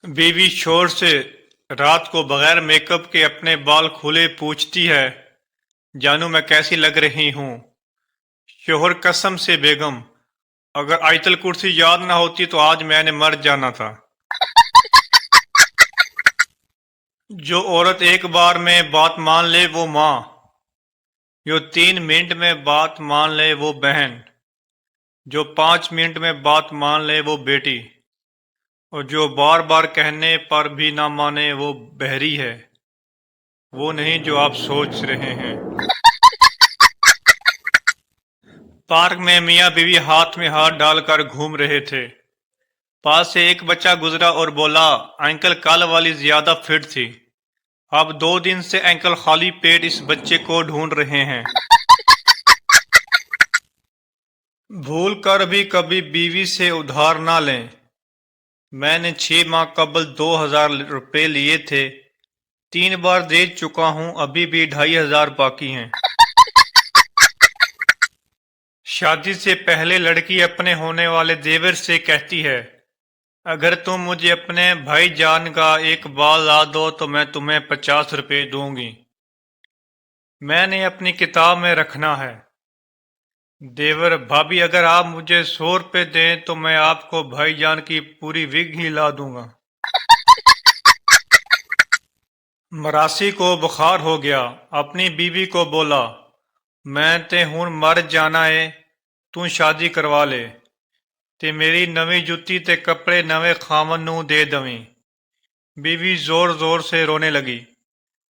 بیوی شور سے رات کو بغیر میک اپ کے اپنے بال کھلے پوچھتی ہے، جانو میں کیسی لگ رہی ہوں؟ شوہر: قسم سے بیگم، اگر آیت الکرسی یاد نہ ہوتی تو آج میں نے مر جانا تھا۔ جو عورت ایک بار میں بات مان لے وہ ماں، جو 3 منٹ میں بات مان لے وہ بہن، جو 5 منٹ میں بات مان لے وہ بیٹی، اور جو بار بار کہنے پر بھی نہ مانے وہ بحری ہے، وہ نہیں جو آپ سوچ رہے ہیں۔ پارک میں میاں بیوی ہاتھ میں ہاتھ ڈال کر گھوم رہے تھے۔ پاس سے ایک بچہ گزرا اور بولا، انکل کل والی زیادہ فٹ تھی، اب 2 دن سے انکل خالی پیٹ اس بچے کو ڈھونڈ رہے ہیں۔ بھول کر بھی کبھی بیوی سے ادھار نہ لیں۔ میں نے 6 ماہ قبل 2000 روپے لیے تھے، 3 بار دے چکا ہوں، ابھی بھی 2500 باقی ہیں۔ شادی سے پہلے لڑکی اپنے ہونے والے دیور سے کہتی ہے، اگر تم مجھے اپنے بھائی جان کا ایک بال لا دو تو میں تمہیں 50 روپے دوں گی۔ میں نے اپنی کتاب میں رکھنا ہے۔ دیور: بھابھی اگر آپ مجھے 100 روپے دیں تو میں آپ کو بھائی جان کی پوری وگ ہی لا دوں گا۔ مراسی کو بخار ہو گیا، اپنی بیوی کو بولا، میں تے ہن مر جانا ہے، تو شادی کروا لے، تے میری نویں جُتی تے کپڑے نویں خاون نوں دے دویں۔ بیوی زور زور سے رونے لگی۔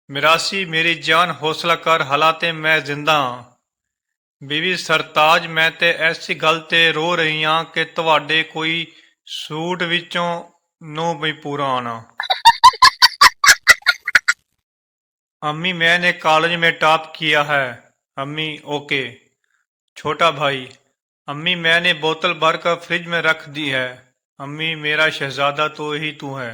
مراسی: میری جان حوصلہ کر، حالانکہ میں زندہ ہاں۔ بیوی: سرتاج میں تے ایسی گل تے رو رہی ہاں کہ تواڈے کوئی سوٹ وچوں نوں بھی پورا آنا۔ امی میں نے کالج میں ٹاپ کیا ہے۔ امی: اوکے۔ چھوٹا بھائی: امی میں نے بوتل بھر کر فریج میں رکھ دی ہے۔ امی: میرا شہزادہ تو ہی تو ہے۔